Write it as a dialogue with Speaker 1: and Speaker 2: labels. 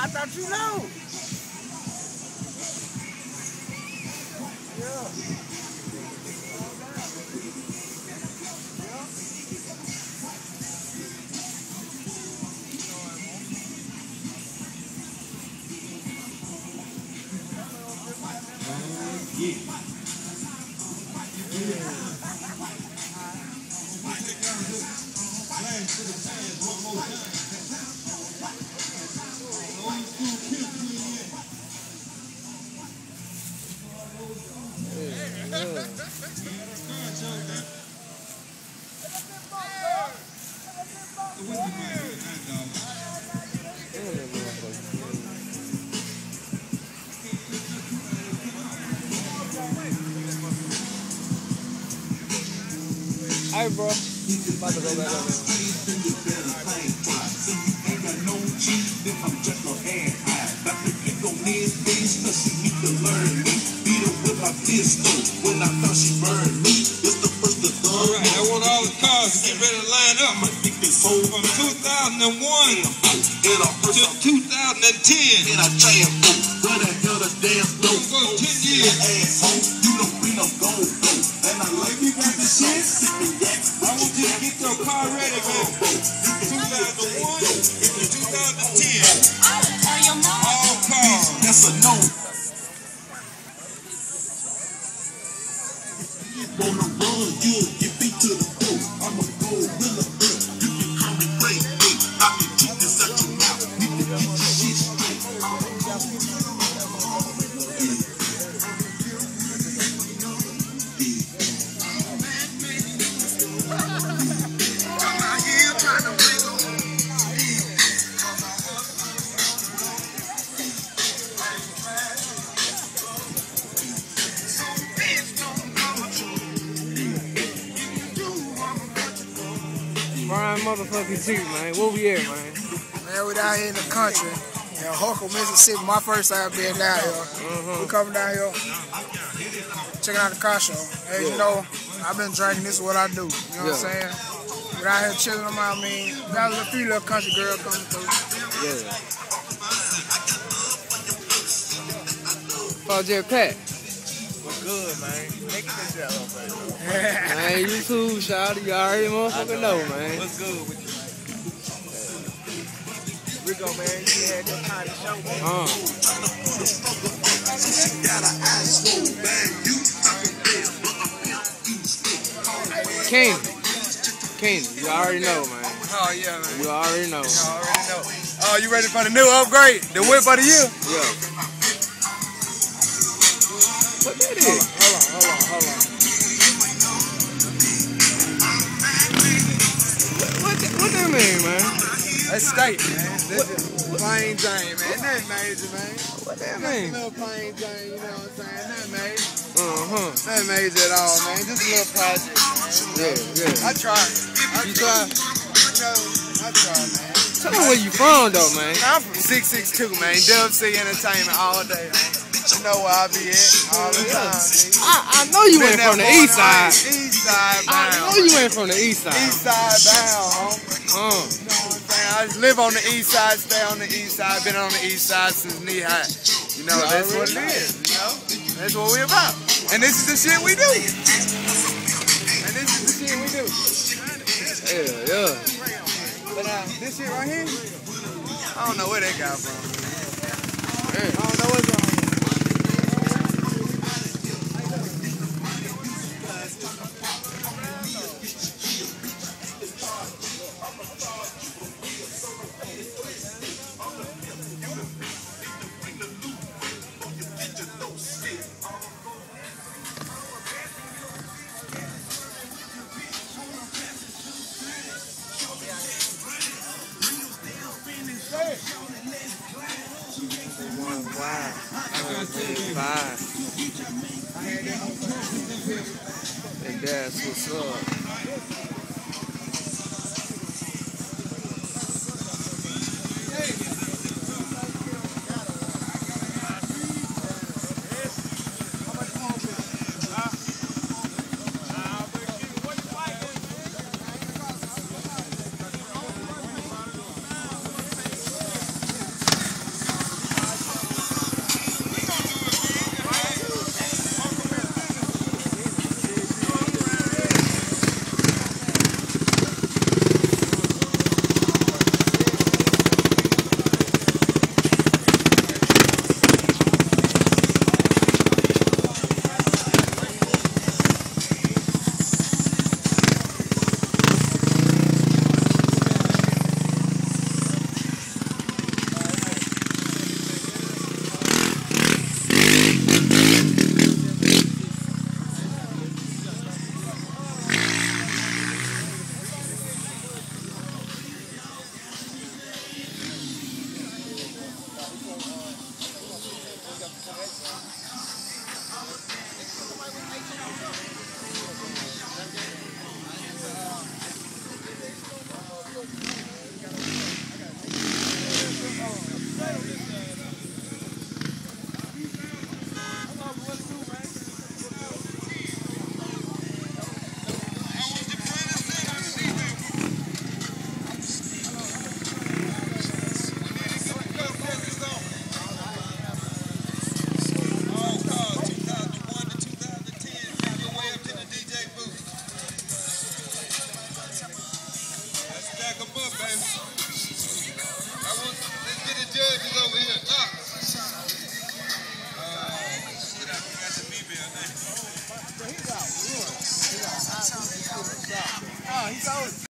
Speaker 1: I thought you know. Yeah.
Speaker 2: Alright, bro. About to go back on there.
Speaker 3: Alright, I want all the cars to get ready to line up. From 2001 to 2010. We're going to go 10 years. I want you to get your car ready, man. 2001 to 2010. All cars. That's a no. Wanna run, you'll get beat to the floor. I'm a gorilla. You can call me Ray. I can keep this at your mouth. Need to get your shit straight.
Speaker 2: Brian motherfucking G, man. Where we at, man?
Speaker 1: Man, we down here in the country. In Houlka, Mississippi. My first time being down here. We coming down here, checking out the car show. Hey, you know, I've been drinking. This is what I do. You know what I'm saying? We're out here chilling them out. I mean, got a few little country girls coming through.
Speaker 2: Yeah. Paul J. Pat.
Speaker 1: What's good, man? Make it this up, man.
Speaker 2: Man, you too, shawty. You already motherfucking know, man.
Speaker 1: What's good with you? Rico, man, you had your kind of show, man.
Speaker 2: King, you already know, man.
Speaker 1: Oh, yeah, man.
Speaker 2: You already know.
Speaker 1: You already know. Oh, you ready for the new upgrade? The whip of the year?
Speaker 2: Yeah. What that is? Hold on. What that mean, man?
Speaker 1: That's state, man. This is plain Jane, man. Nothing major, man.
Speaker 2: What that mean?
Speaker 1: Just a little plain Jane, you know what I'm saying? Nothing major.
Speaker 2: Nothing
Speaker 1: major at all, man. Just a little project, man.
Speaker 2: Yeah.
Speaker 1: I tried.
Speaker 2: You tried?
Speaker 1: I tried, man.
Speaker 2: Tell me where you from, though, man.
Speaker 1: I'm from 662, man. Dub C Entertainment all day, man. You know where I be at all the time, nigga.
Speaker 2: I know you ain't from the east side.
Speaker 1: East side bound.
Speaker 2: I know you ain't from the east side.
Speaker 1: East side bound, homie. You know what I'm saying? I just live on the east side, stay on the east side, been on the east side since knee high. You know, that's what it is, you know? That's what we about. And this is the shit we do.
Speaker 2: Yeah.
Speaker 1: But this shit right here, I don't know where that got from. I don't know what's wrong.
Speaker 2: And that's what's up.